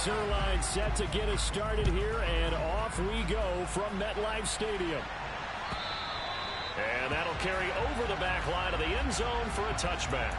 Zuerlein set to get us started here, and off we go from MetLife Stadium. And that'll carry over the back line of the end zone for a touchback.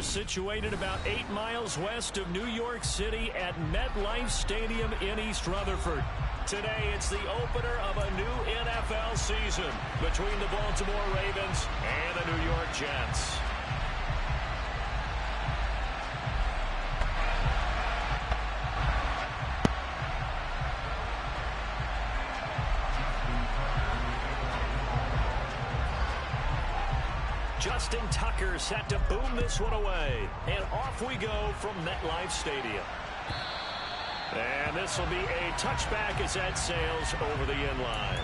We're situated about 8 miles west of New York City at MetLife Stadium in East Rutherford. Today, it's the opener of a new NFL season between the Baltimore Ravens and the New York Jets. Justin Tucker set to boom this one away. And off we go from MetLife Stadium. And this will be a touchback as that sails over the end line.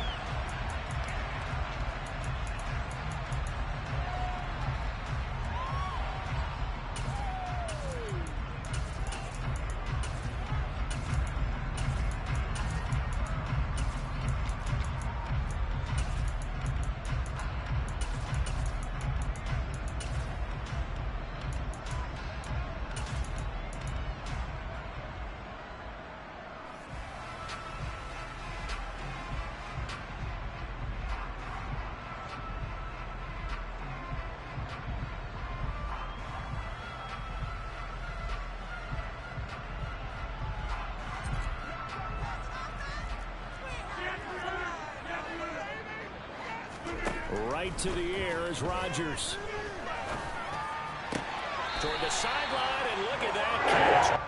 Right to the air is Rodgers. Toward the sideline, and look at that catch.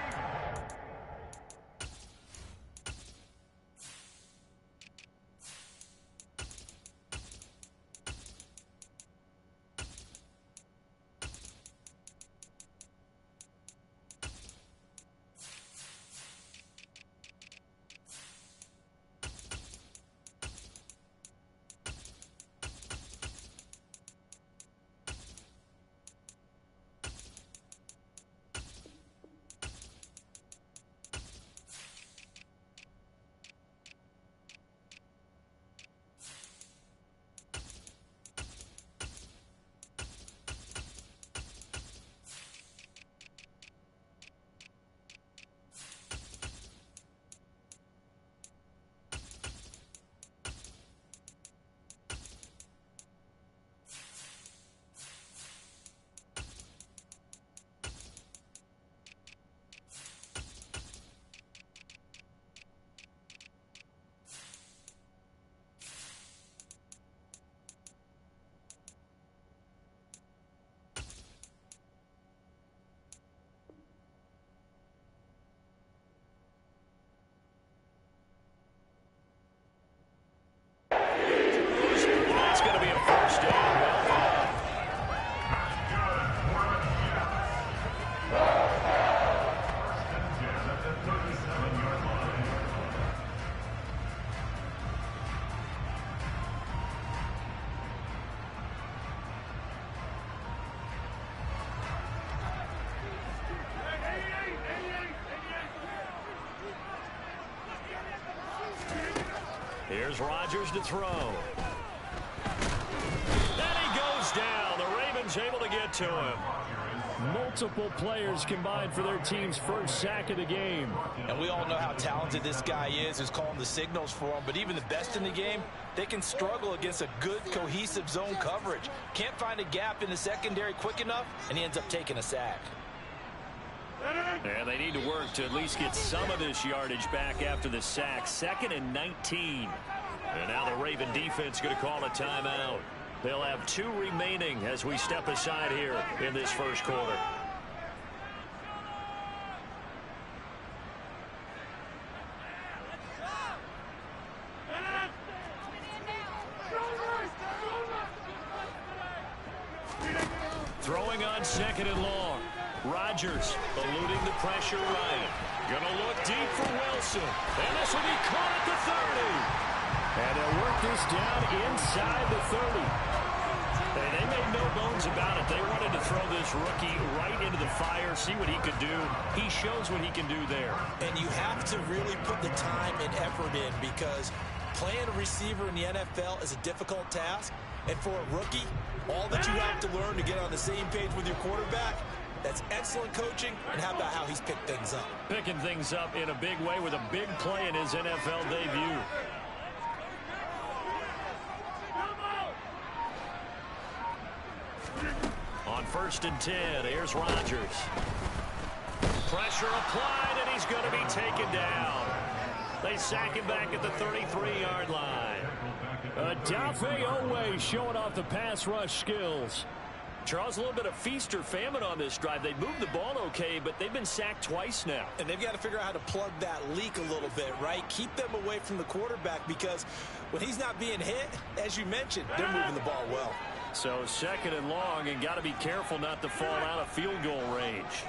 Here's Rodgers to throw. And he goes down. The Ravens able to get to him. Multiple players combined for their team's first sack of the game. And we all know how talented this guy is who's calling the signals for him. But even the best in the game, they can struggle against a good, cohesive zone coverage. Can't find a gap in the secondary quick enough, and he ends up taking a sack. And they need to work to at least get some of this yardage back after the sack. 2nd and 19. And now the Raven defense going to call a timeout. They'll have 2 remaining as we step aside here in this first quarter. Throwing on 2nd and long. Rodgers eluding the pressure right. Gonna look deep for Wilson. And this will be caught at the 30. And they'll work this down inside the 30. And they made no bones about it. They wanted to throw this rookie right into the fire, see what he could do. He shows what he can do there. And you have to really put the time and effort in, because playing a receiver in the NFL is a difficult task. And for a rookie, all that you have to learn to get on the same page with your quarterback, that's excellent coaching. And how about how he's picked things up? Picking things up in a big way with a big play in his NFL debut. On On 1st and 10, here's Rodgers. Pressure applied, and he's going to be taken down. They sack him back at the 33-yard line. Odafe Oweh showing off the pass rush skills. Charles, a little bit of feast or famine on this drive. They moved the ball okay, but they've been sacked twice now. And they've got to figure out how to plug that leak a little bit, right? Keep them away from the quarterback because when he's not being hit, as you mentioned, they're moving the ball well. So 2nd and long, and got to be careful not to fall out of field goal range.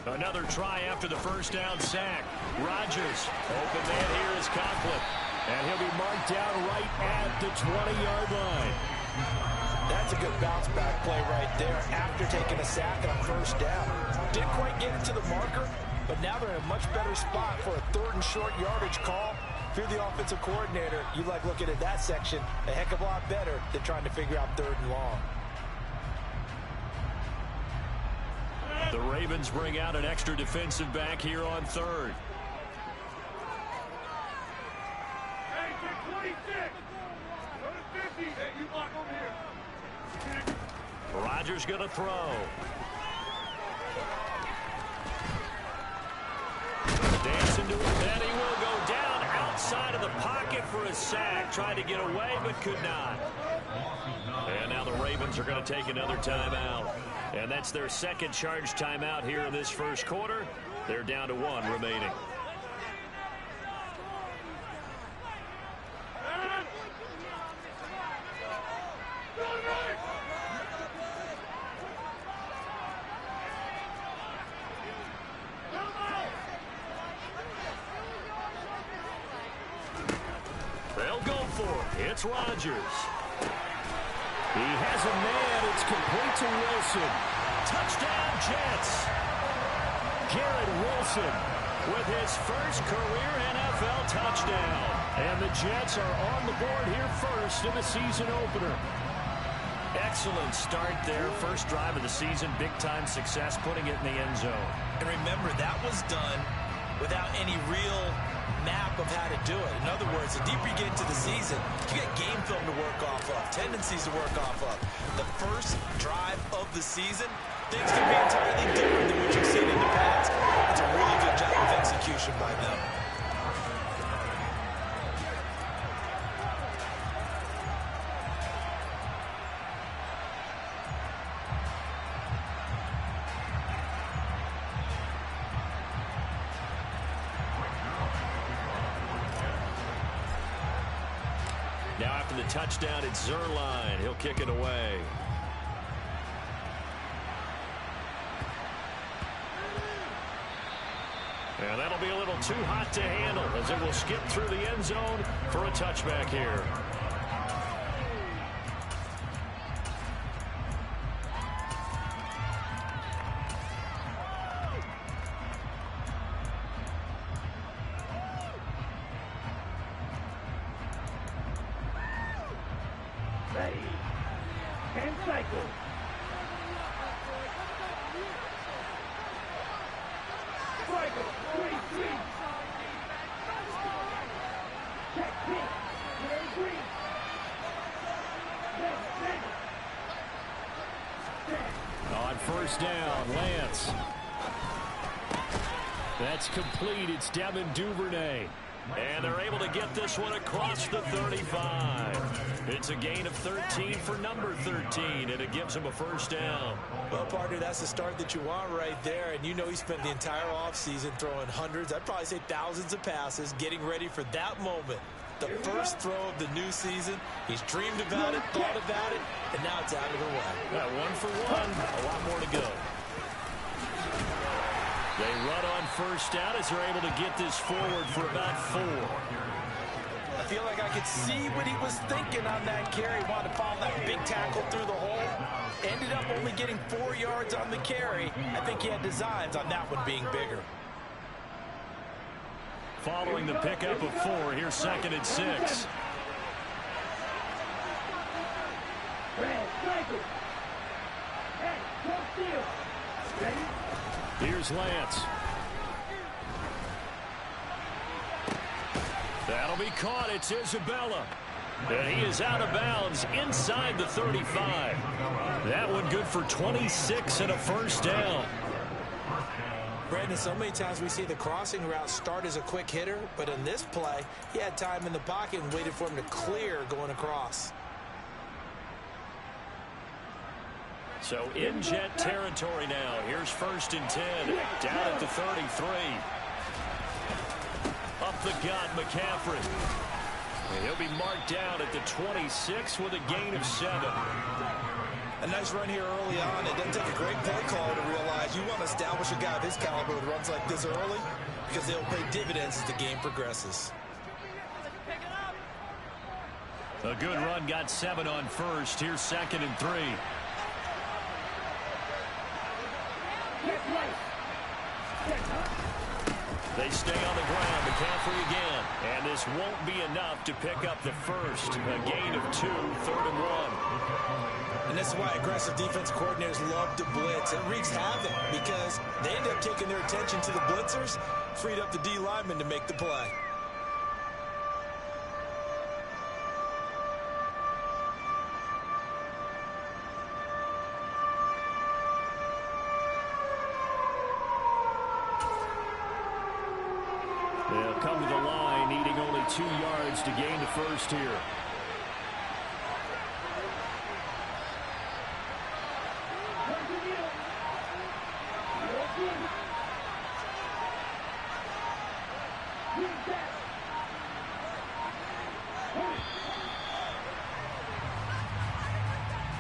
Another try after the first down sack. Rodgers, open man here is Conklin. And he'll be marked down right at the 20-yard line. That's a good bounce-back play right there after taking a sack on 1st down. Didn't quite get it to the marker, but now they're in a much better spot for a 3rd and short yardage call. If you're the offensive coordinator, you like looking at that section a heck of a lot better than trying to figure out 3rd and long. The Ravens bring out an extra defensive back here on 3rd. Rodgers going to throw. Dancing to it, then he will go down outside of the pocket for a sack. Tried to get away, but could not. And now the Ravens are going to take another timeout. And that's their 2nd charge timeout here in this 1st quarter. They're down to 1 remaining. They'll go for it. It's Rodgers. He has a man. It's complete to Wilson. Touchdown, Jets. Garrett Wilson With his first career NFL touchdown. And the Jets are on the board here first in the season opener. Excellent start there. First drive of the season. Big-time success putting it in the end zone. And remember, that was done without any real map of how to do it. In other words, the deeper you get into the season, you get game film to work off of, tendencies to work off of. The first drive of the season, things can be entirely different than what you've seen in the past. It's a really good job of execution by them. Now after the touchdown, it's Zuerlein. He'll kick it away. And that'll be a little too hot to handle as it will skip through the end zone for a touchback here. Ready. And cycle. Cycle. 3-3. Check pink. Very green. On first down, Lance. That's complete. It's Devin Duvernay. And they're able to get this one across the 35. It's a gain of 13 for number 13, and it gives him a first down. Well, partner, that's the start that you want right there. And you know he spent the entire offseason throwing hundreds, I'd probably say thousands of passes, getting ready for that moment. The first throw of the new season. He's dreamed about it, thought about it, and now it's out of the way. Yeah, 1 for 1, a lot more to go. They run on first down as they're able to get this forward for about 4. I feel like I could see what he was thinking on that carry. Wanted to follow that big tackle through the hole. Ended up only getting 4 yards on the carry. I think he had designs on that one being bigger. Following the pickup of 4, here's 2nd and 6. Red, cycle. Hey, don't steal. Ready? Here's Lance. That'll be caught. It's Isabella. And he is out of bounds inside the 35. That one good for 26 and a first down. Brandon, so many times we see the crossing route start as a quick hitter, but in this play, he had time in the pocket and waited for him to clear going across. So in jet territory now. Here's 1st and 10. Down at the 33. Up the gut, McCaffrey. And he'll be marked down at the 26 with a gain of 7. A nice run here early on. It doesn't take a great play caller to realize you want to establish a guy of his caliber who runs like this early because they'll pay dividends as the game progresses. A good run, got 7 on first. Here's 2nd and 3. They stay on the ground. McCaffrey again. And this won't be enough to pick up the first. A gain of 2, 3rd and 1. And this is why aggressive defense coordinators love to blitz. It wreaks havoc because they end up taking their attention to the blitzers, freed up the D lineman to make the play. They'll come to the line, needing only 2 yards to gain the first here.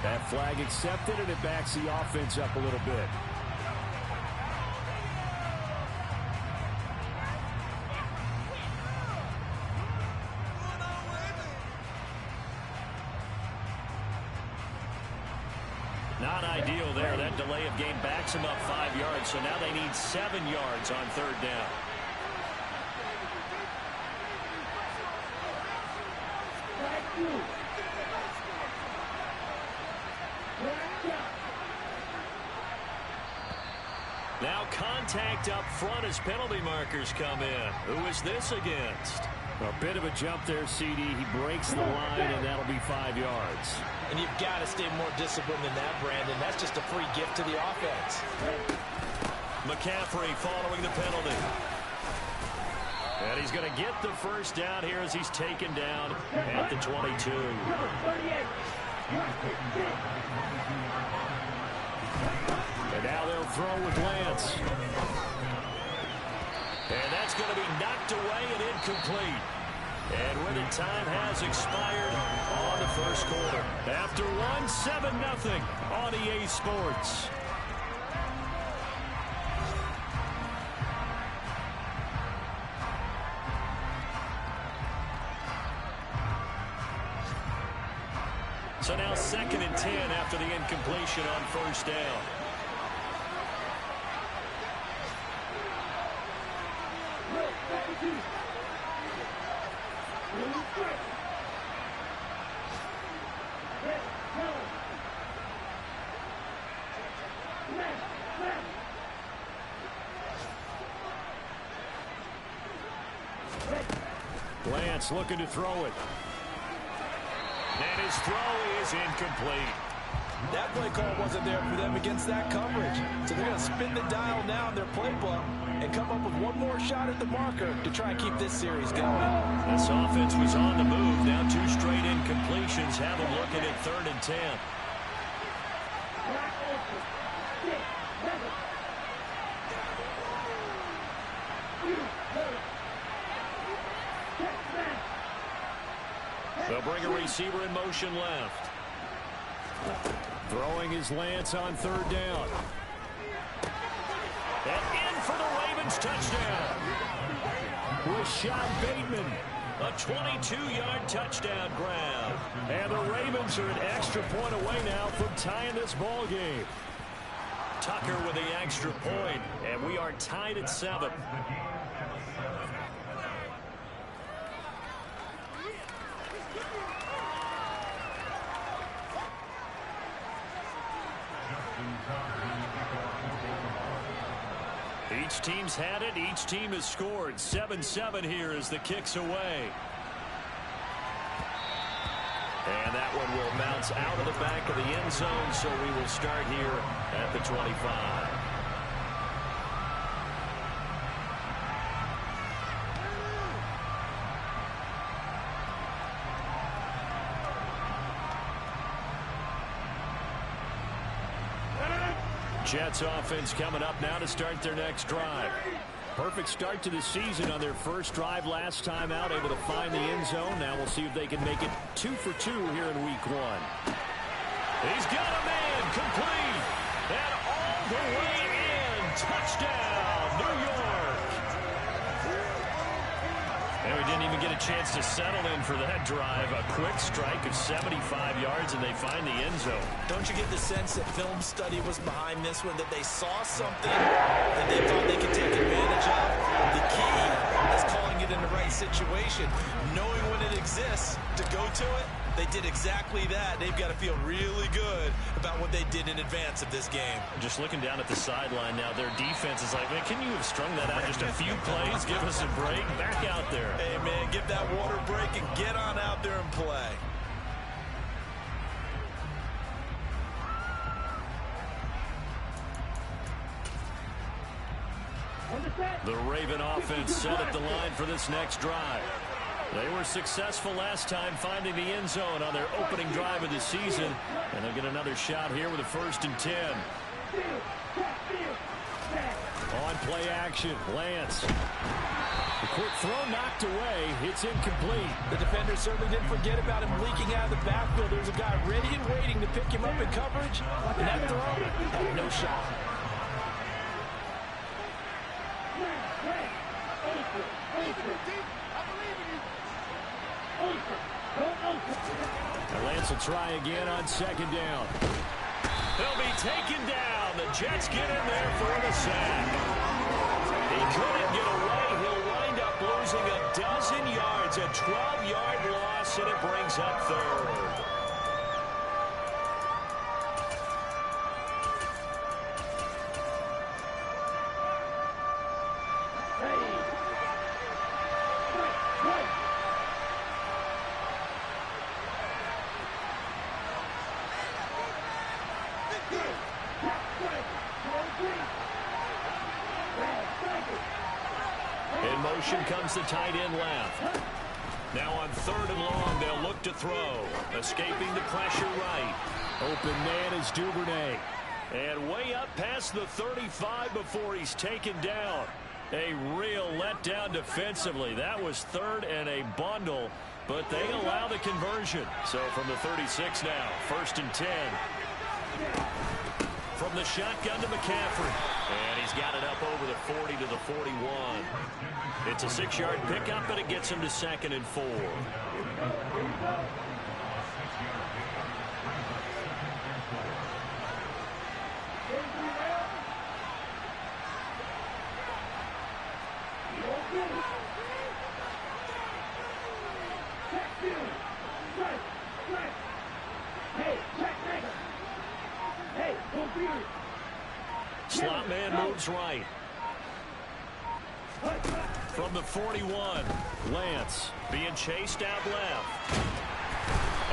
That flag accepted, and it backs the offense up a little bit. Not ideal there. That delay of game backs them up 5 yards, so now they need 7 yards on 3rd down. Now contact up front as penalty markers come in. Who is this against? A bit of a jump there, CD. He breaks the line, and that'll be 5 yards. And you've got to stay more disciplined than that, Brandon. That's just a free gift to the offense. McCaffrey following the penalty. And he's going to get the first down here as he's taken down at the 22. And now they'll throw with Lance. And that's going to be knocked away and incomplete. And with it, time has expired on the first quarter. After one, 7-0 on EA Sports. So now 2nd and 10 after the incompletion on 1st down. Lance looking to throw it. And his throw is incomplete. That play call wasn't there for them against that coverage. So they're going to spin the dial now in their playbook and come up with one more shot at the marker to try and keep this series going. This offense was on the move. Now 2 straight incompletions have them looking at 3rd and 10. They'll bring a receiver in motion left. Throwing his Lance on 3rd down. And in for the Ravens touchdown. Rashad Bateman. A 22-yard touchdown grab. And the Ravens are an extra point away now from tying this ball game. Tucker with the extra point, and we are tied at 7. Each team's had it. Each team has scored. 7-7 here as the kick's away. And that one will bounce out of the back of the end zone, so we will start here at the 25. Jets offense coming up now to start their next drive. Perfect start to the season on their first drive last time out, able to find the end zone. Now we'll see if they can make it 2 for 2 here in week 1. He's got a man complete. And all the way in. Touchdown, New York. And we didn't even get a chance to settle in for that drive. A quick strike of 75 yards, and they find the end zone. Don't you get the sense that film study was behind this one, that they saw something that they thought they could take advantage of? The key is calling it in the right situation, knowing when it exists to go to it. They did exactly that. They've got to feel really good about what they did in advance of this game. Just looking down at the sideline now, their defense is like, man, can you have strung that out just a few plays? Give us a break. Back out there. Hey, man, give that water break and get on out there and play. The Raven offense set at the line for this next drive. They were successful last time finding the end zone on their opening drive of the season. And they'll get another shot here with a 1st and 10. On play action, Lance. The quick throw knocked away. It's incomplete. The defender certainly didn't forget about him leaking out of the backfield. There's a guy ready and waiting to pick him up in coverage. And that throw had no shot. And Lance will try again on 2nd down. He'll be taken down. The Jets get in there for the sack. He couldn't get away. He'll wind up losing a dozen yards. A 12-yard loss, and it brings up 3rd. In motion comes the tight end left. Now on 3rd and long, they'll look to throw. Escaping the pressure right. Open man is Duvernay. And way up past the 35 before he's taken down. A real letdown defensively. That was 3rd and a bundle, but they allow the conversion. So from the 36 now, 1st and 10. From the shotgun to McCaffrey. And he's got it up over the 40 to the 41. It's a 6-yard pickup, but it gets him to 2nd and 4. Slot man moves right. From the 41, Lance being chased out left.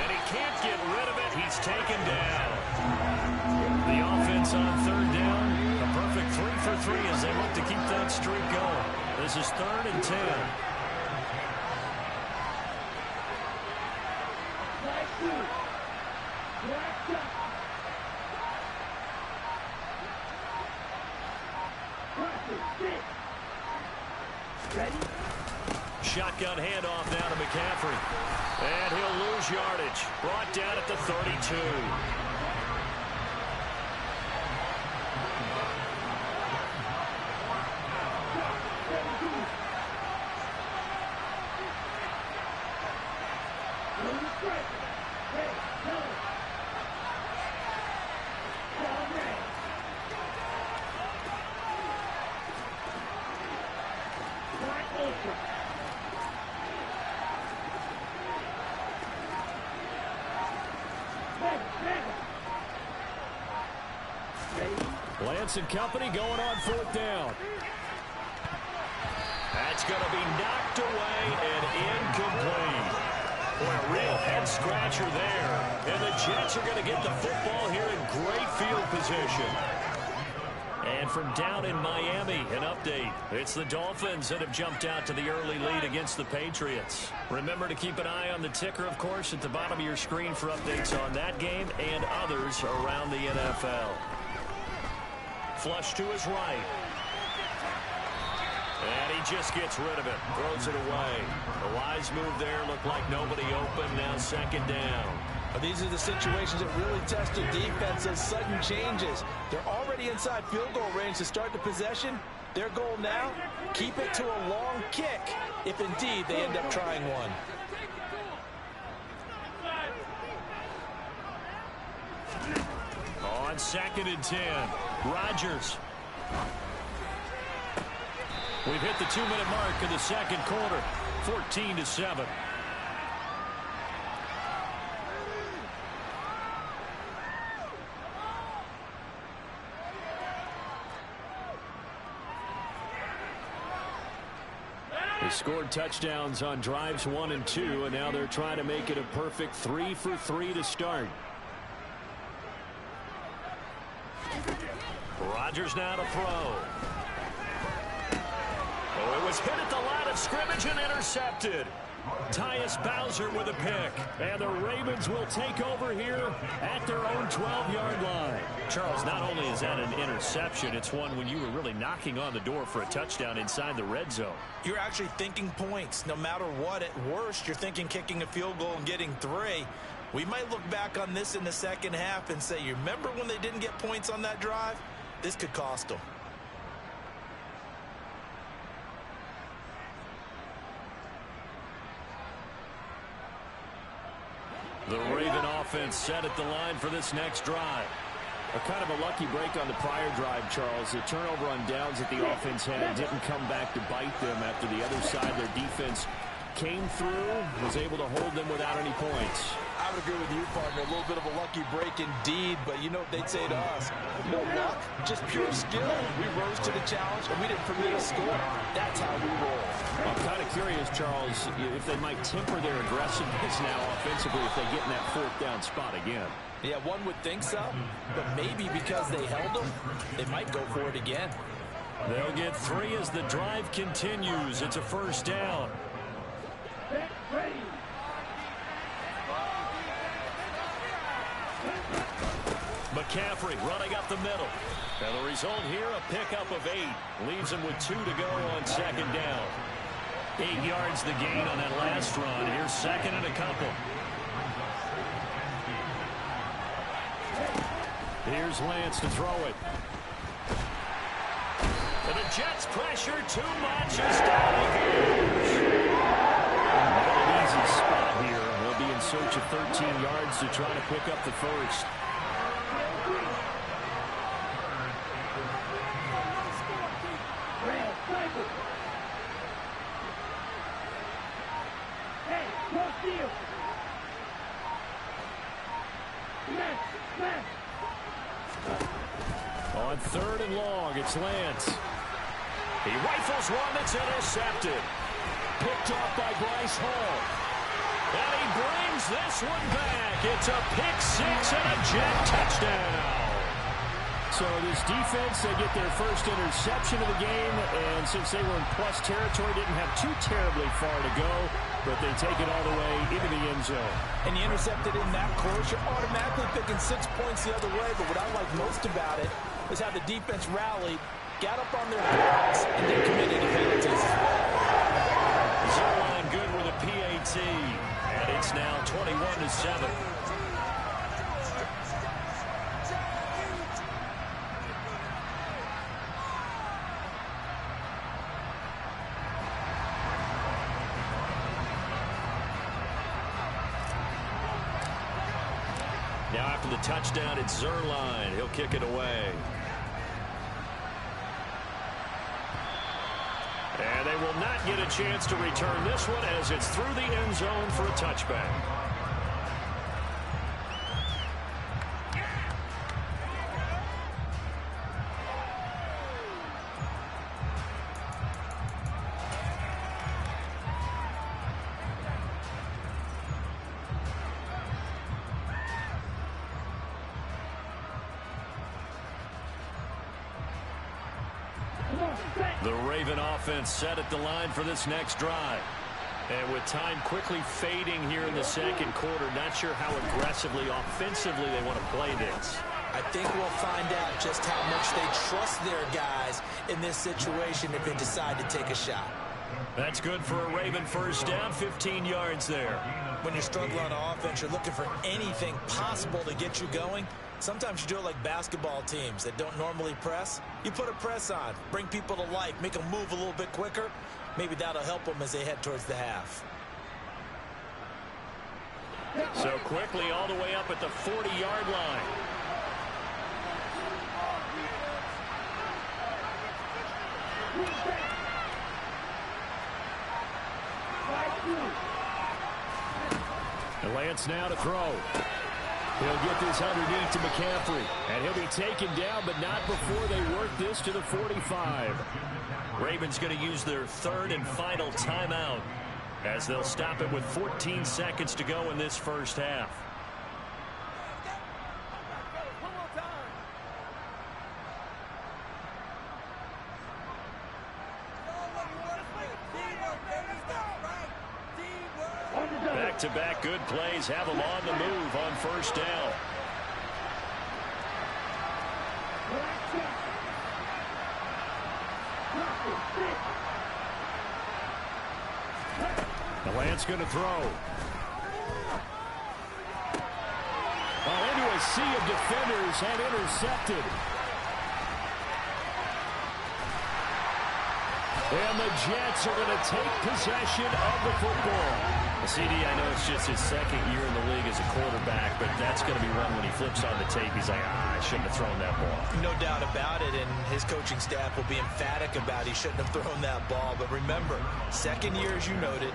And he can't get rid of it. He's taken down. The offense on 3rd down. A perfect 3 for 3 as they look to keep that streak going. This is 3rd and 10. Shotgun handoff now to McCaffrey. And he'll lose yardage. Brought down at the 32. Lance and company going on 4th down. That's going to be knocked away and incomplete. Boy, a real head-scratcher there. And the Jets are going to get the football here in great field position. And from down in Miami, an update. It's the Dolphins that have jumped out to the early lead against the Patriots. Remember to keep an eye on the ticker, of course, at the bottom of your screen for updates on that game and others around the NFL. Flush to his right. And he just gets rid of it. Throws it away. A wise move there. Looked like nobody open. Now second down. These are the situations that really test the defense, those sudden changes. They're already inside field goal range to start the possession. Their goal now, keep it to a long kick, if indeed they end up trying one. On 2nd and 10, Rodgers. We've hit the 2-minute mark of the second quarter, 14-7. They scored touchdowns on drives 1 and 2, and now they're trying to make it a perfect 3 for 3 to start. Rodgers now to throw. Oh, it was hit at the line of scrimmage and intercepted. Tyus Bowser with a pick. And the Ravens will take over here at their own 12-yard line. Charles, not only is that an interception, it's one when you were really knocking on the door for a touchdown inside the red zone. You're actually thinking points. No matter what, at worst, you're thinking kicking a field goal and getting 3. We might look back on this in the second half and say, you remember when they didn't get points on that drive? This could cost them. The Raven offense set at the line for this next drive. A kind of a lucky break on the prior drive, Charles. The turnover on downs that the offense had didn't come back to bite them after the other side. Their defense came through, was able to hold them without any points. I would agree with you, partner. A little bit of a lucky break indeed, but you know what they'd say to us? No luck, just pure skill. We rose to the challenge, and we didn't permit a score. That's how we roll. I'm kind of curious, Charles, if they might temper their aggressiveness now offensively if they get in that 4th down spot again. Yeah, one would think so, but maybe because they held them, they might go for it again. They'll get 3 as the drive continues. It's a 1st down. Ready. McCaffrey running up the middle. And the result here, a pickup of 8. Leaves him with 2 to go on 2nd down. 8 yards the gain on that last run. Here's 2nd and a couple. Here's Lance to throw it. And the Jets pressure too much as down he goes. Not an easy spot here. They'll be in search of 13 yards to try to pick up the 1st. On 3rd and long, it's Lance. He rifles one that's intercepted. Picked off by Bryce Hall. And he brings this one back. It's a pick 6 and a Jet touchdown. So this defense, they get their first interception of the game, and since they were in plus territory, didn't have too terribly far to go, but they take it all the way into the end zone. And you intercepted in that course, you're automatically picking 6 points the other way, but what I like most about it is how the defense rallied, got up on their blocks, and they committed to penalties. Zerline good with a PAT, and it's now 21-7. Now after the touchdown, it's Zerline. He'll kick it away. And they will not get a chance to return this one as it's through the end zone for a touchback. The Raven offense set at the line for this next drive. And with time quickly fading here in the second quarter, not sure how aggressively, offensively they want to play this. I think we'll find out just how much they trust their guys in this situation if they decide to take a shot. That's good for a Raven first down, 15 yards there. When you're struggling on offense, you're looking for anything possible to get you going. Sometimes you do it like basketball teams that don't normally press. You put a press on, bring people to life, make them move a little bit quicker. Maybe that'll help them as they head towards the half. So quickly all the way up at the 40-yard line. And Lance now to throw. He'll get this underneath to McCaffrey. And he'll be taken down, but not before they work this to the 45. Ravens going to use their third and final timeout as they'll stop it with 14 seconds to go in this first half. Back-to-back good plays have them on the move on first down. The Lance going to throw. Into a sea of defenders and intercepted. And the Jets are going to take possession of the football. CD, I know it's just his second year in the league as a quarterback, but that's going to be one when he flips on the tape. He's like, I shouldn't have thrown that ball. No doubt about it, and his coaching staff will be emphatic about he shouldn't have thrown that ball. But remember, second year, as you noted,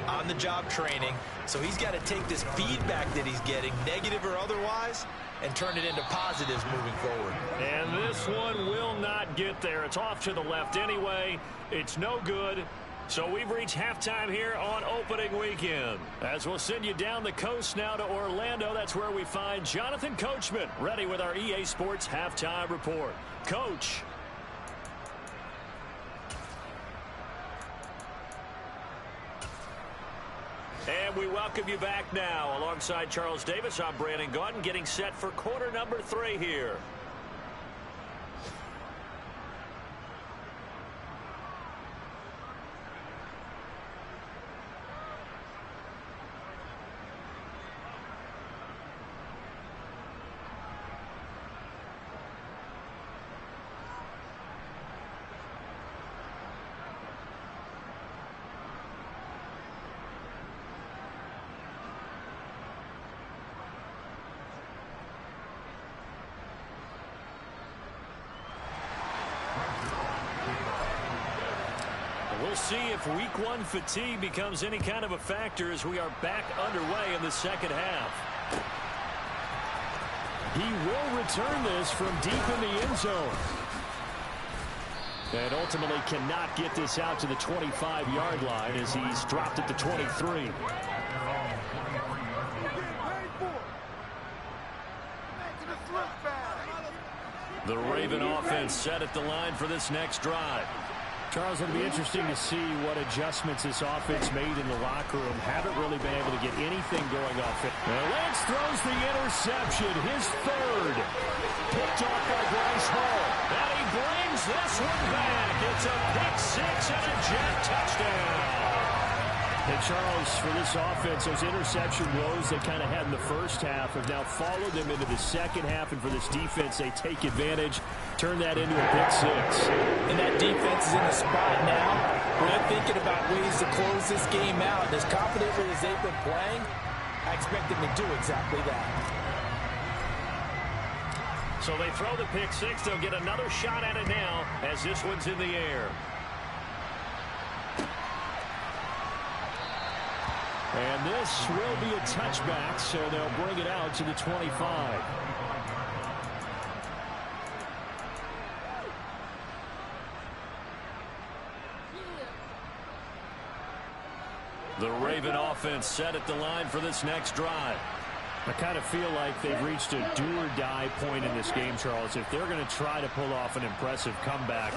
on-the-job training. So he's got to take this feedback that he's getting, negative or otherwise, and turn it into positives moving forward. And this one will not get there. It's off to the left anyway. It's no good. So we've reached halftime here on opening weekend. As we'll send you down the coast now to Orlando, that's where we find Jonathan Coachman ready with our EA Sports Halftime Report. Coach. And we welcome you back now. Alongside Charles Davis, I'm Brandon Gaudin, getting set for quarter number 3 here. We'll see if week 1 fatigue becomes any kind of a factor as we are back underway in the second half. He will return this from deep in the end zone. And ultimately cannot get this out to the 25-yard line as he's dropped at the 23. The Raven offense set at the line for this next drive. Charles, it'll be interesting to see what adjustments this offense made in the locker room. Haven't really been able to get anything going off it. Lance throws the interception, his third. Picked off by Bryce Hall. And he brings this one back. It's a pick-6 and a Jet touchdown. And Charles, for this offense, those interception woes they kind of had in the first half have now followed them into the second half. And for this defense, they take advantage, turn that into a pick-6. And that defense is in a spot now where they're thinking about ways to close this game out. And as confidently as they've been playing, I expect them to do exactly that. So they throw the pick-6. They'll get another shot at it now as this one's in the air. And this will be a touchback, so they'll bring it out to the 25. The Raven offense set at the line for this next drive. I kind of feel like they've reached a do-or-die point in this game, Charles. If they're going to try to pull off an impressive comeback,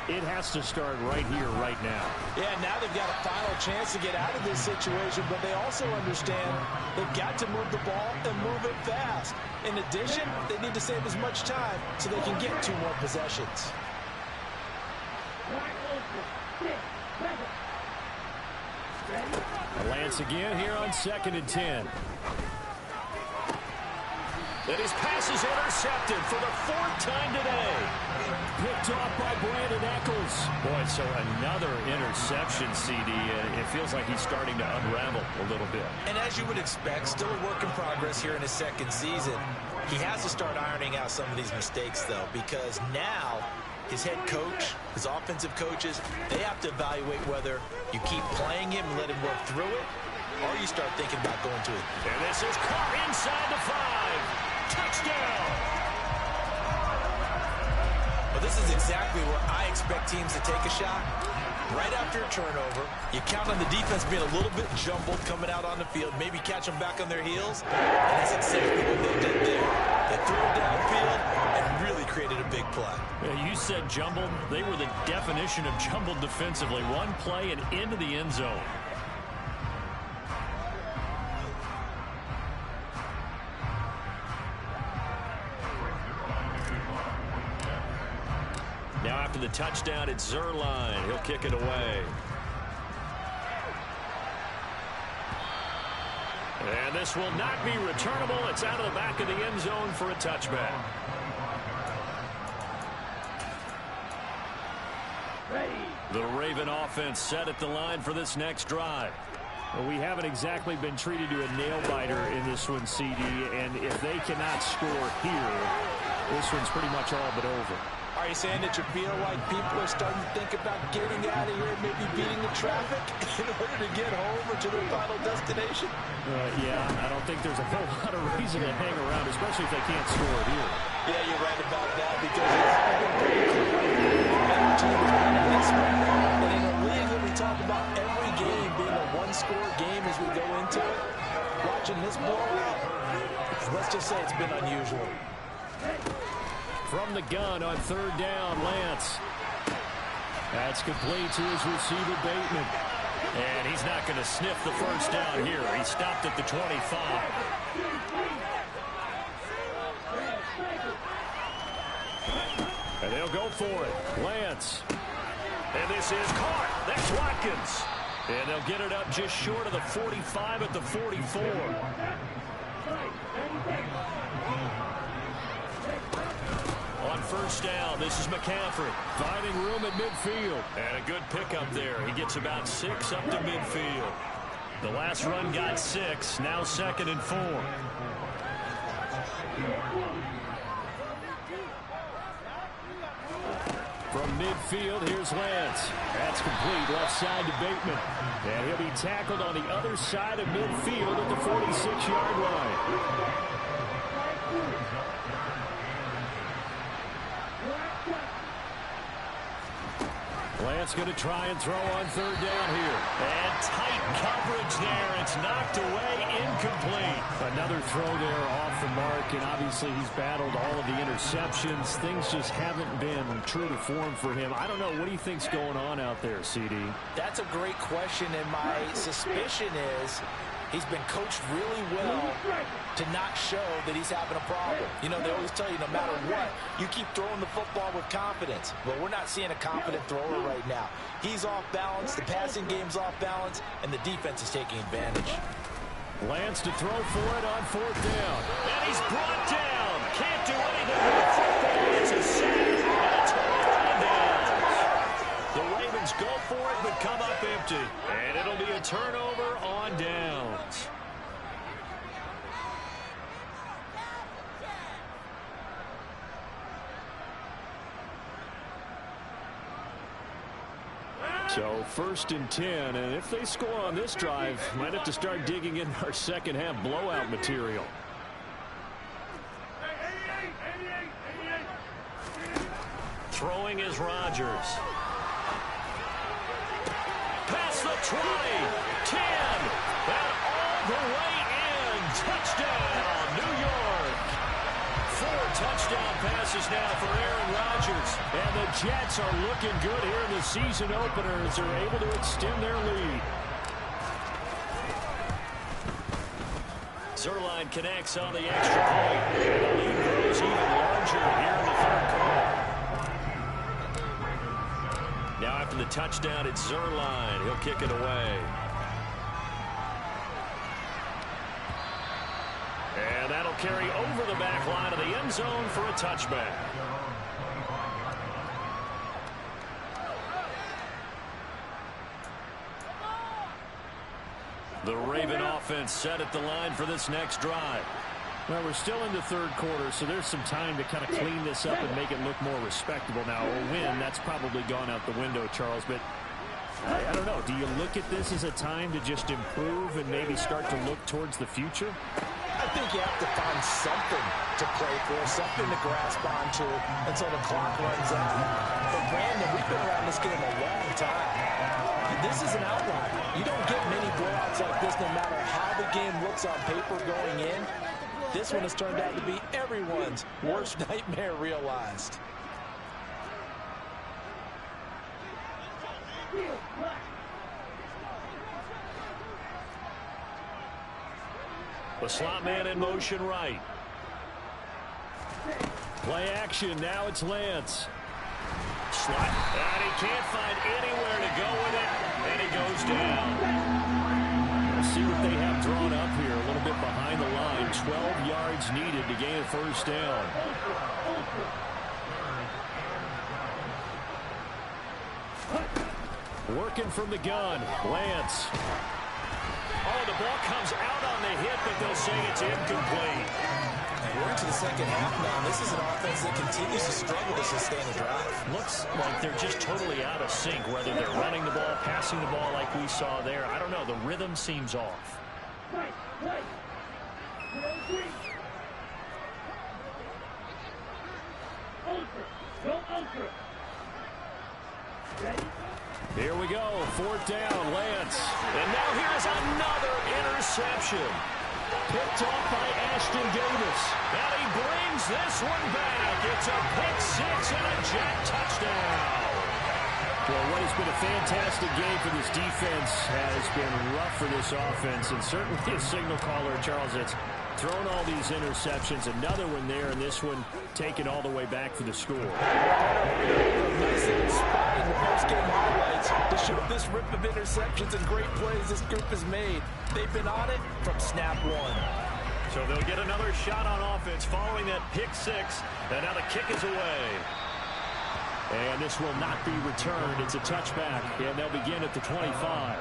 it has to start right here, right now. Yeah, now they've got a final chance to get out of this situation, but they also understand they've got to move the ball and move it fast. In addition, they need to save as much time so they can get 2 more possessions. Lance again here on 2nd and 10. And his pass is intercepted for the 4th time today. Picked off by Brandon Echols. Boy, so another interception, CD. It feels like he's starting to unravel a little bit. And as you would expect, still a work in progress here in his 2nd season. He has to start ironing out some of these mistakes, though, because now his head coach, his offensive coaches, they have to evaluate whether you keep playing him and let him work through it, or you start thinking about going to it. And this is caught inside the 5. Touchdown! Well, this is exactly where I expect teams to take a shot. Right after a turnover, you count on the defense being a little bit jumbled coming out on the field, maybe catch them back on their heels, and that's exactly what they did there. They threw it downfield and really created a big play. Yeah, you said jumbled. They were the definition of jumbled defensively. One play and into the end zone. Now after the touchdown, it's Zuerlein. He'll kick it away. And this will not be returnable. It's out of the back of the end zone for a touchback. The Raven offense set at the line for this next drive. Well, we haven't exactly been treated to a nail-biter in this one, CD, and if they cannot score here, this one's pretty much all but over. Are you saying that you feel like people are starting to think about getting out of here, maybe beating the traffic in order to get home or to their final destination? Yeah, I don't think there's a whole lot of reason to hang around, especially if they can't score it here. Yeah, you're right about that because it's been pretty clear. Better team is winning this one. And in a league that we talk about every game being a one-score game as we go into it, watching this blowout, let's just say it's been unusual. From the gun on 3rd down, Lance. That's complete to his receiver, Bateman. And he's not going to sniff the first down here. He stopped at the 25. And they'll go for it. Lance. And this is caught. That's Watkins. And they'll get it up just short of the 45 at the 44. On 1st down, this is McCaffrey. Finding room at midfield. And a good pickup there. He gets about 6 up to midfield. The last run got 6. Now 2nd and 4. From midfield, here's Lance. That's complete left side to Bateman. And he'll be tackled on the other side of midfield at the 46-yard line. Lance going to try and throw on 3rd down here. And tight coverage there. It's knocked away, incomplete. Another throw there off the mark, and obviously he's battled all of the interceptions. Things just haven't been true to form for him. I don't know. What do you think's going on out there, CD? That's a great question, and my suspicion is he's been coached really well to not show that he's having a problem. You know, they always tell you no matter what, you keep throwing the football with confidence. Well, we're not seeing a confident thrower right now. He's off balance, the passing game's off balance, and the defense is taking advantage. Lance to throw for it on 4th down. And he's brought down. Can't do anything with the football. It's a sack and a turnover on downs. The Ravens go for it but come up empty. And it'll be a turnover on downs. So 1st and 10, and if they score on this drive, might have to start digging in our second half blowout material. Throwing is Rodgers. Past the 20, 10, and all the way in. Touchdown, passes now for Aaron Rodgers. And the Jets are looking good here in the season opener as they're able to extend their lead. Zuerlein connects on the extra point. And the lead grows even larger here in the third quarter. Now after the touchdown, it's Zuerlein. He'll kick it away. And that'll carry over the back line of the end zone for a touchback. The Raven offense set at the line for this next drive. Well, we're still in the third quarter, so there's some time to kind of clean this up and make it look more respectable. Now, a win, that's probably gone out the window, Charles, but I don't know. Do you look at this as a time to just improve and maybe start to look towards the future? I think you have to find something to play for, something to grasp onto until the clock runs out. But Brandon, we've been around this game a long time. This is an outlier. You don't get many blowouts like this no matter how the game looks on paper going in. This one has turned out to be everyone's worst nightmare realized. The slot man in motion right. Play action. Now it's Lance. Slot. And he can't find anywhere to go with it. And he goes down. We'll see what they have drawn up here. A little bit behind the line. 12 yards needed to gain a first down. Working from the gun. Lance. Oh, the ball comes out on the hit, but they'll say it's incomplete. We're into the second half now. This is an offense that continues to struggle to sustain a drive. Looks like they're just totally out of sync, whether they're running the ball, passing the ball like we saw there. I don't know. The rhythm seems off. Here we go. Fourth down. Lance. And now here's another interception. Picked off by Ashton Davis. And he brings this one back. It's a pick six and a Jet touchdown. Well, what has been a fantastic game for this defense has been rough for this offense. And certainly a signal caller, Charles, that's thrown all these interceptions. Another one there, and this one taken all the way back for the score. Nice little spot in the post-game highlights to show this rip of interceptions and great plays this group has made. They've been on it from snap one. So they'll get another shot on offense following that pick six. And now the kick is away. And this will not be returned. It's a touchback, and they'll begin at the 25.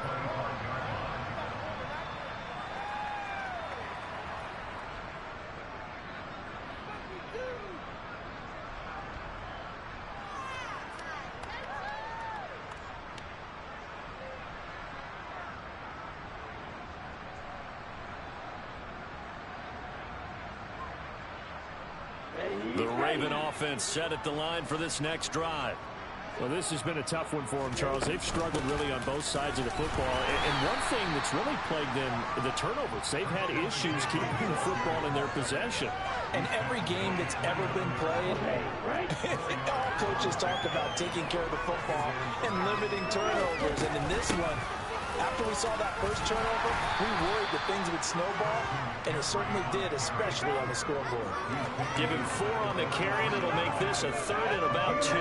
The Raven offense set at the line for this next drive. Well, this has been a tough one for them, Charles. They've struggled really on both sides of the football. And one thing that's really plagued them, the turnovers. They've had issues keeping the football in their possession. And every game that's ever been played, all coaches talk about taking care of the football and limiting turnovers. And in this one, after we saw that first turnover, we worried that things would snowball, and it certainly did, especially on the scoreboard. Give him 4 on the carry, and it'll make this a third and about 2.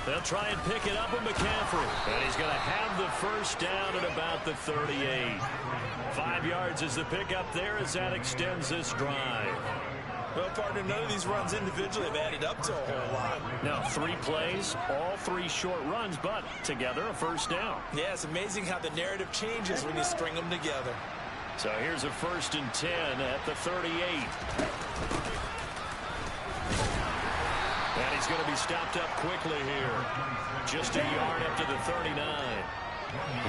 They'll try and pick it up with McCaffrey. And he's going to have the first down at about the 38. 5 yards is the pickup there as that extends this drive. Well, partner, none of these runs individually have added up to a whole lot. Now, 3 plays, all 3 short runs, but together a first down. Yeah, it's amazing how the narrative changes when you string them together. So here's a 1st and 10 at the 38. And he's going to be stopped up quickly here. Just a yard up to the 39.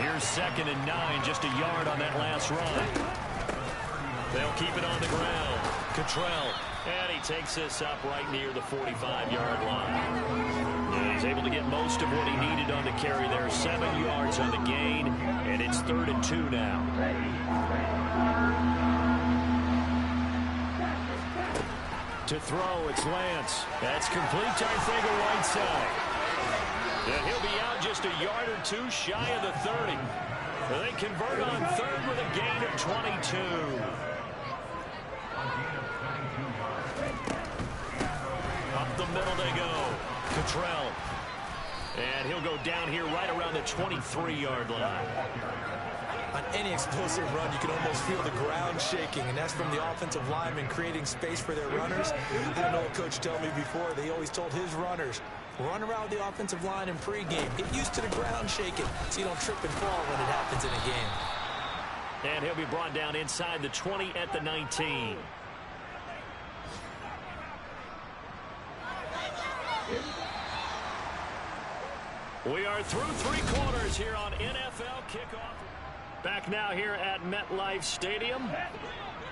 Here's 2nd and 9, just a yard on that last run. They'll keep it on the ground. Cottrell. And he takes this up right near the 45-yard line. And he's able to get most of what he needed on the carry there. 7 yards on the gain. And it's 3rd and 2 now. To throw, it's Lance. That's complete to Arcega-Whiteside. And he'll be out just a yard or two shy of the 30. They convert on third with a gain of 22. Up the middle they go. Cottrell. And he'll go down here right around the 23-yard line. On any explosive run, you can almost feel the ground shaking, and that's from the offensive linemen creating space for their runners. I had an old coach tell me before, they always told his runners, run around the offensive line in pregame. Get used to the ground shaking so you don't trip and fall when it happens in a game. And he'll be brought down inside the 20 at the 19. We are through three quarters here on NFL Kickoff. Back now here at MetLife Stadium.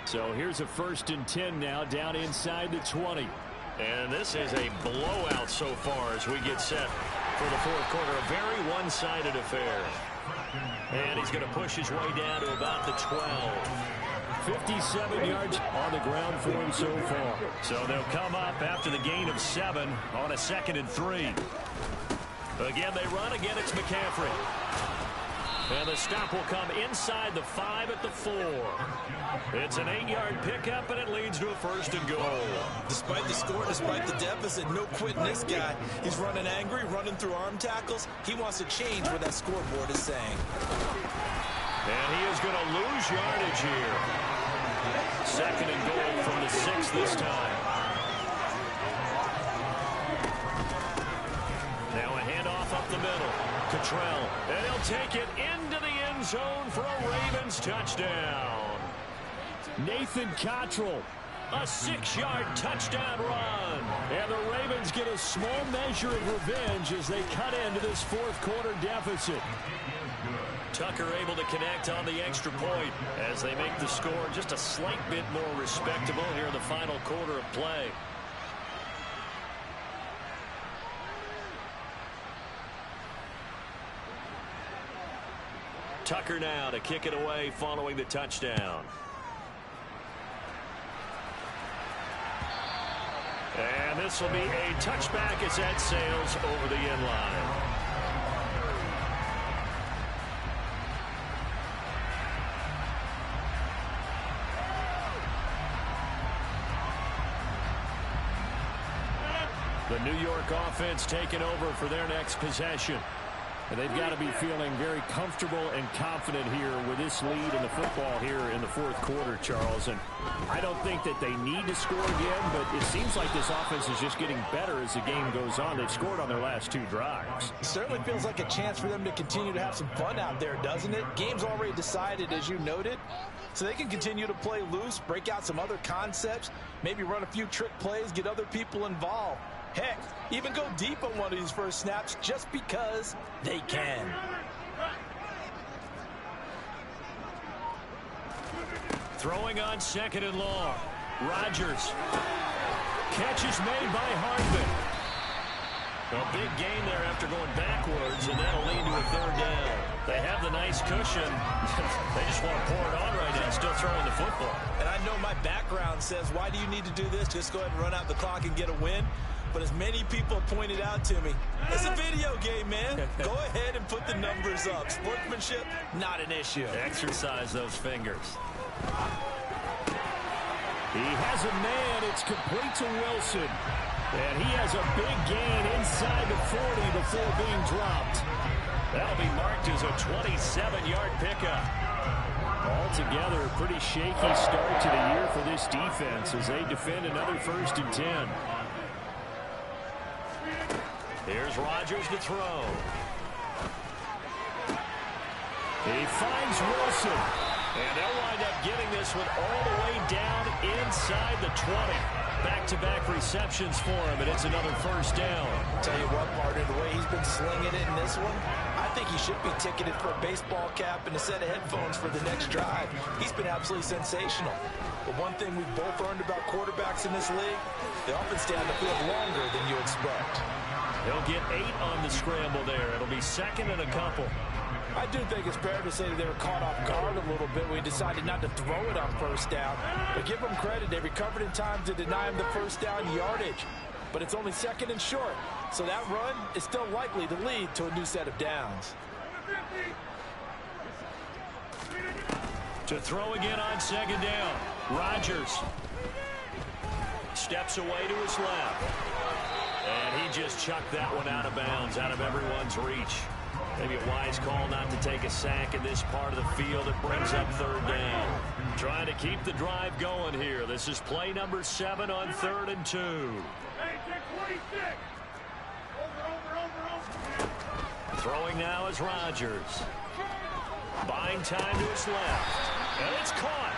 So here's a 1st and 10 now down inside the 20. And this is a blowout so far as we get set for the fourth quarter. A very one-sided affair. And he's going to push his way down to about the 12. 57 yards on the ground for him so far. So they'll come up after the gain of 7 on a 2nd and 3. Again, they run. Again, it's McCaffrey. And the stop will come inside the 5 at the 4. It's an 8-yard pickup, and it leads to a 1st and goal. Despite the score, despite the deficit, no quitting this guy. He's running angry, running through arm tackles. He wants to change what that scoreboard is saying. And he is going to lose yardage here. 2nd and goal from the 6 this time. Now a handoff up the middle. Cottrell, and he'll take it into the end zone for a Ravens touchdown. Nathan Cottrell, a 6-yard touchdown run. And the Ravens get a small measure of revenge as they cut into this fourth quarter deficit. Tucker able to connect on the extra point as they make the score just a slight bit more respectable here in the final quarter of play. Tucker now to kick it away following the touchdown. And this will be a touchback as that sails over the end line. The New York offense taking over for their next possession. And they've got to be feeling very comfortable and confident here with this lead in the football here in the fourth quarter, Charles. And I don't think that they need to score again, but it seems like this offense is just getting better as the game goes on. They've scored on their last 2 drives. It certainly feels like a chance for them to continue to have some fun out there, doesn't it? Game's already decided, as you noted. So they can continue to play loose, break out some other concepts, maybe run a few trick plays, get other people involved. Heck, even go deep on one of these first snaps just because they can. Throwing on 2nd and long. Rodgers. Catch is made by Hardman. A big gain there after going backwards, and that'll lead to a 3rd down. They have the nice cushion. They just want to pour it on right now, still throwing the football. And I know my background says, why do you need to do this? Just go ahead and run out the clock and get a win. But as many people pointed out to me, it's a video game, man. Go ahead and put the numbers up. Sportsmanship, not an issue. Exercise those fingers. He has a man. It's complete to Wilson. And he has a big gain inside the 40 before being dropped. That'll be marked as a 27-yard pickup. Altogether, a pretty shaky start to the year for this defense as they defend another 1st and 10. Here's Rodgers to throw. He finds Wilson. And they'll wind up getting this one all the way down inside the 20. Back-to-back receptions for him, and it's another 1st down. Tell you what, partner, the way he's been slinging it in this one, I think he should be ticketed for a baseball cap and a set of headphones for the next drive. He's been absolutely sensational. But one thing we've both learned about quarterbacks in this league, they often stay on the field longer than you expect. He'll get 8 on the scramble there. It'll be 2nd and a couple. I do think it's fair to say that they were caught off guard a little bit when we decided not to throw it on first down. But give them credit, they recovered in time to deny him the first down yardage. But it's only second and short, so that run is still likely to lead to a new set of downs. To throw again on second down. Rodgers steps away to his left. And he just chucked that one out of bounds, out of everyone's reach. Maybe a wise call not to take a sack in this part of the field. It brings up third down. Trying to keep the drive going here. This is play number 7 on 3rd and 2. Throwing now is Rodgers. Buying time to his left. And it's caught.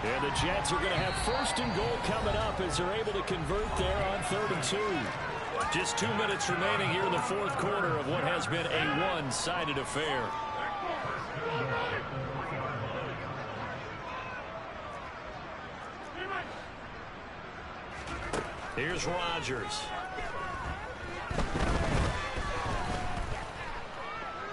And the Jets are going to have 1st and goal coming up as they're able to convert there on 3rd and 2. Just 2 minutes remaining here in the 4th quarter of what has been a one-sided affair. Here's Rodgers.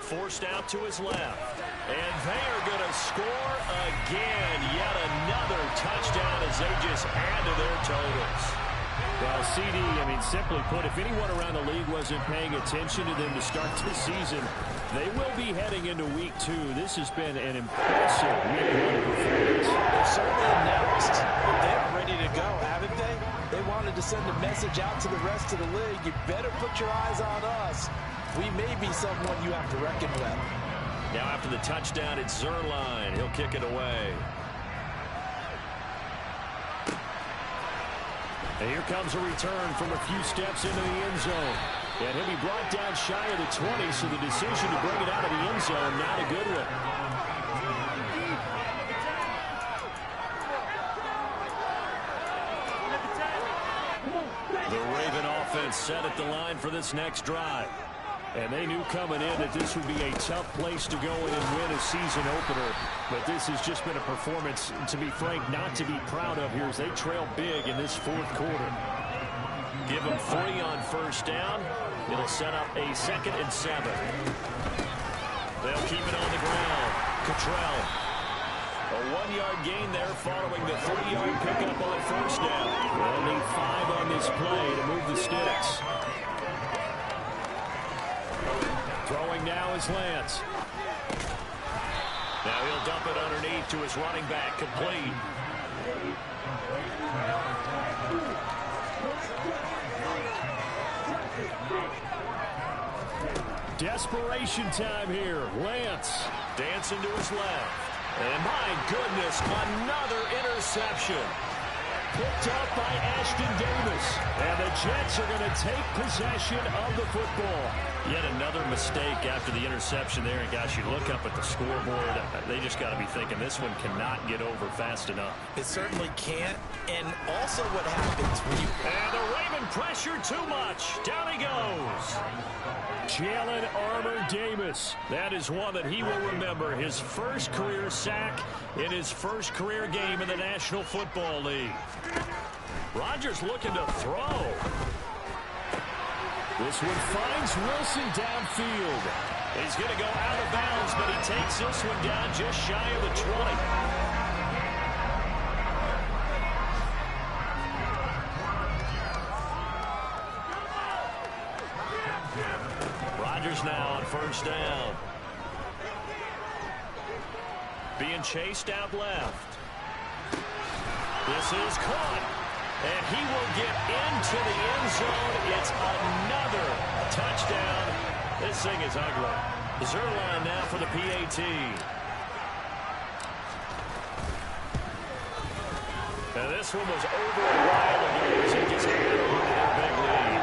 Forced out to his left. And they are going to score again. Yet another touchdown as they just add to their totals. Well, CD, I mean, simply put, if anyone around the league wasn't paying attention to them to start this season, they will be heading into week 2. This has been an impressive week 1 performance. They're certainly announced that they're ready to go, haven't they? They wanted to send a message out to the rest of the league. You better put your eyes on us. We may be someone you have to reckon with. Now after the touchdown, it's Zuerlein. He'll kick it away. And here comes a return from a few steps into the end zone. And he'll be brought down shy of the 20, so the decision to bring it out of the end zone, not a good one. The Raven offense set at the line for this next drive. And they knew coming in that this would be a tough place to go in and win a season opener. But this has just been a performance, to be frank, not to be proud of here as they trail big in this 4th quarter. Give them 3 on first down. It'll set up a 2nd and 7. They'll keep it on the ground. Cottrell. A 1-yard gain there following the 3-yard pickup on first down. Only 5 on this play to move the sticks. Throwing now is Lance. Now he'll dump it underneath to his running back, complete. Desperation time here. Lance dancing to his left. And my goodness, another interception. Picked up by Ashton Davis. And the Jets are going to take possession of the football. Yet another mistake after the interception there. And gosh, you look up at the scoreboard, they just got to be thinking this one cannot get over fast enough. It certainly can't. And also what happens when you... And the Raven pressure too much. Down he goes. Jalen Armour-Davis. That is one that he will remember. His first career sack in his first career game in the National Football League. Rodgers looking to throw. This one finds Wilson downfield. He's going to go out of bounds, but he takes this one down just shy of the 20. Rodgers now on first down. Being chased out left. This is caught. And he will get into the end zone. It's another touchdown. This thing is ugly. Zuerlein now for the PAT. Now this one was over a while ago as he just handed over that big lead.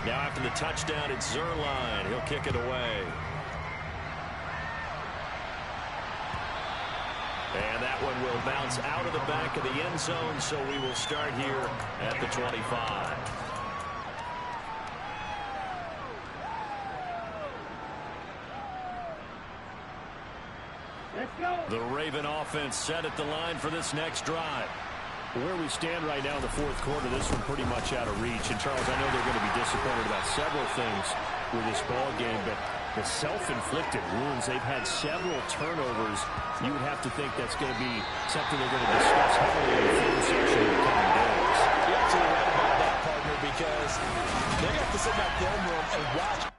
Now after the touchdown, it's Zuerlein. He'll kick it away. And that one will bounce out of the back of the end zone, so we will start here at the 25. Let's go. The Raven offense set at the line for this next drive. Where we stand right now in the fourth quarter, this one pretty much out of reach. And, Charles, I know they're going to be disappointed about several things with this ball game, but the self-inflicted wounds, they've had several turnovers. You would have to think that's going to be something they're going to discuss heavily in the film session in the coming days. You're absolutely right about that, partner, because they're going to have to sit in that film room and watch.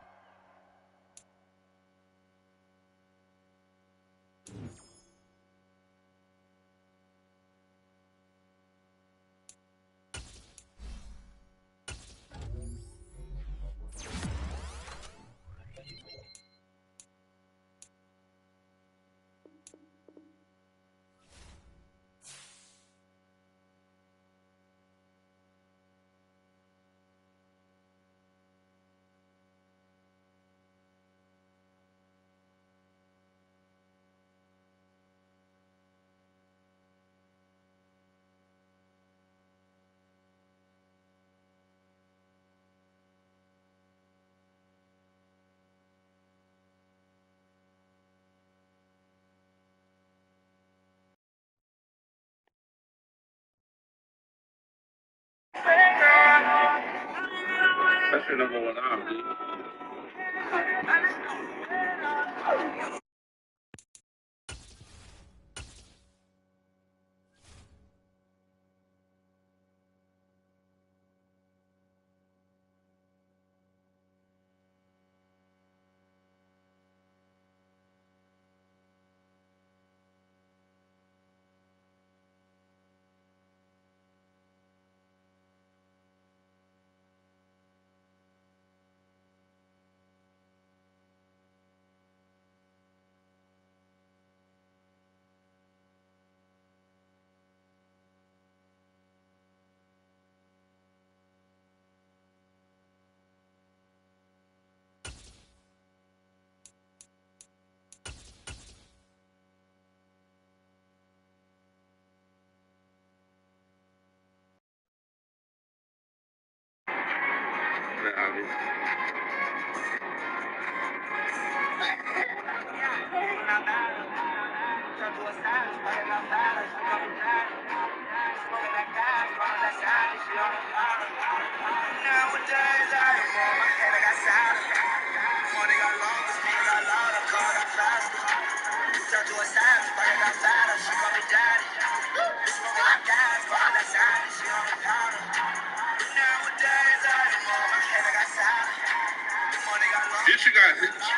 That's your number one arm.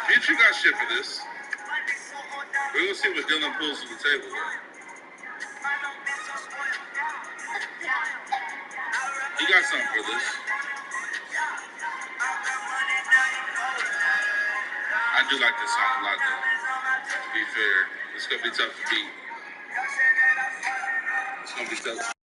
Future got shit for this. We're gonna see what Dylan pulls to the table. He got something for this. I do like this song a lot, though. To be fair, it's gonna be tough to beat. It's gonna be tough.